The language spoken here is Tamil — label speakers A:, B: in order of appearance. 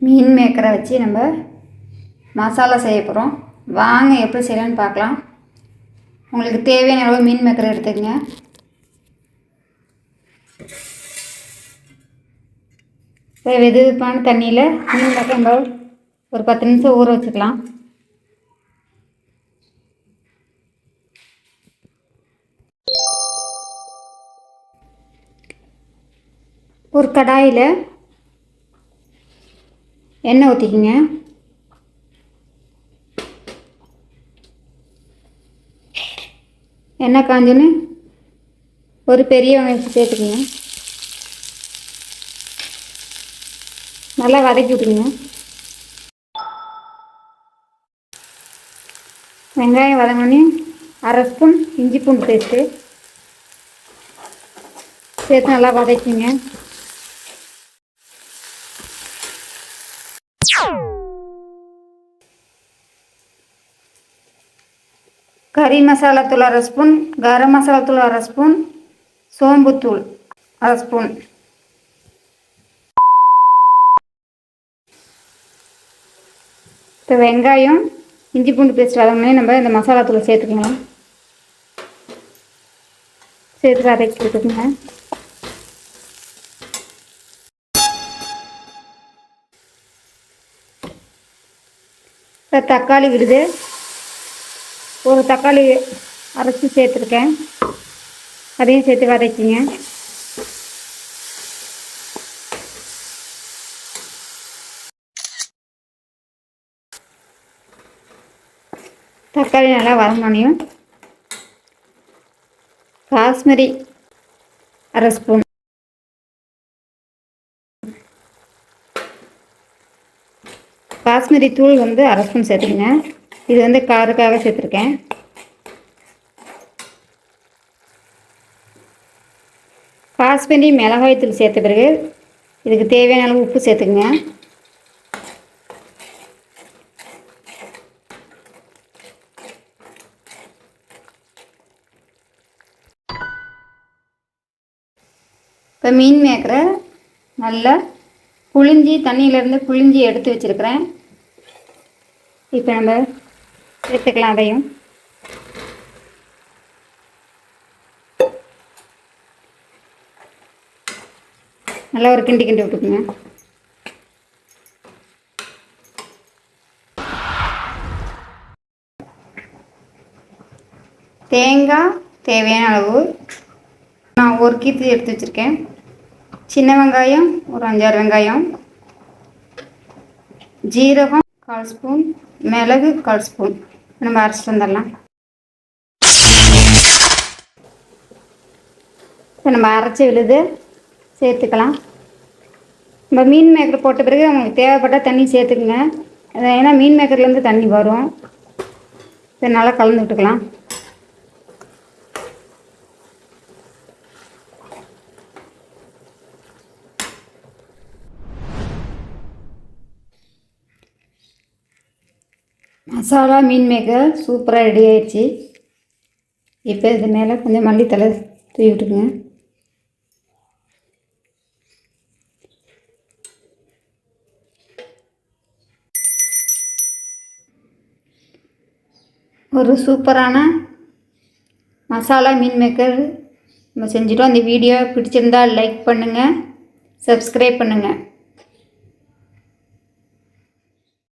A: மீன் மேக்கரை வச்சு நம்ம மசாலா செய்ய போகிறோம். வாங்க எப்படி செய்யலான்னு பார்க்கலாம். உங்களுக்கு தேவையான அளவு மீன் மேக்கரை எடுத்துக்கங்க. வெதுப்பான தண்ணியில் மீன் மேக்கரை நம்ம ஒரு 10 நிமிஷம் ஊற வச்சுக்கலாம். ஒரு கடாயில் எண்ணெய் ஊற்றிக்கிங்க. எண்ணெய் காஞ்சோன்னு ஒரு பெரிய வெங்காயம் சேர்த்துக்குங்க. நல்லா வதக்கி விட்டுருங்க. வெங்காயம் வதங்கினோடனே 1/2 ஸ்பூன் இஞ்சி பூண்டு பேஸ்ட்டு சேர்த்து நல்லா வதக்கிங்க. கறி மசாலா தூள் 1/2 ஸ்பூன், கரம் மசாலா தூள் 1/2 ஸ்பூன், சோம்புத்தூள் 1/2 ஸ்பூன். இப்போ வெங்காயம் இஞ்சி பூண்டு பேஸ்ட் வதங்கினே நம்ம இந்த மசாலா தூளை சேர்த்துக்கலாம். சேர்த்து வதக்கி விட்டுக்குங்க. இப்போ தக்காளி விடுது, ஒரு தக்காளி அரைச்சி சேர்த்துருக்கேன், அதையும் சேர்த்து வதக்கிங்க. தக்காளி நல்லா வதங்கினோனையும் காஷ்மீரி 1/2 ஸ்பூன், காஷ்மீரி தூள் 1/2 ஸ்பூன் சேர்த்துக்குங்க. இது காருக்காக சேர்த்துருக்கேன். காஷ்மீரி மிளகாய் தூள் சேர்த்த பிறகு இதுக்கு தேவையான அளவு உப்பு சேர்த்துக்குங்க. இப்போ மீன் மேக்கரை நல்லா தண்ணியிலேருந்து புழிஞ்சி எடுத்து வச்சுருக்கிறேன். இப்போ நம்ம சேர்த்துக்கலாம். அதையும் நல்லா ஒரு கிண்டி விட்டுக்குங்க. தேங்காய் தேவையான அளவு நான் ஒரு கீத்து எடுத்து வச்சுருக்கேன். சின்ன வெங்காயம் ஒரு 5-6 வெங்காயம், ஜீரகம் 1/4 ஸ்பூன், மிளகு 1/4 ஸ்பூன் நம்ம அரைச்சிட்டு வந்துடலாம். இப்போ நம்ம அரைச்சி விழுது சேர்த்துக்கலாம். நம்ம மீன் மேக்கர் போட்ட பிறகு உங்களுக்கு தேவைப்பட்டால் தண்ணி சேர்த்துக்குங்க. ஏன்னா மீன் மேக்கர்லேருந்து தண்ணி வரும். இதை நல்லா கலந்து விட்டுக்கலாம். மசாலா மீன் மேக்கர் சூப்பராக ரெடி ஆயிடுச்சு. இப்போ இது மேலே கொஞ்சம் மல்லித்தலை தூவி விட்டுக்குங்க. ஒரு சூப்பரான மசாலா மீன் மேக்கர் நம்ம செஞ்சிட்டோம். இந்த வீடியோ பிடிச்சிருந்தால் லைக் பண்ணுங்கள், சப்ஸ்கிரைப் பண்ணுங்கள்.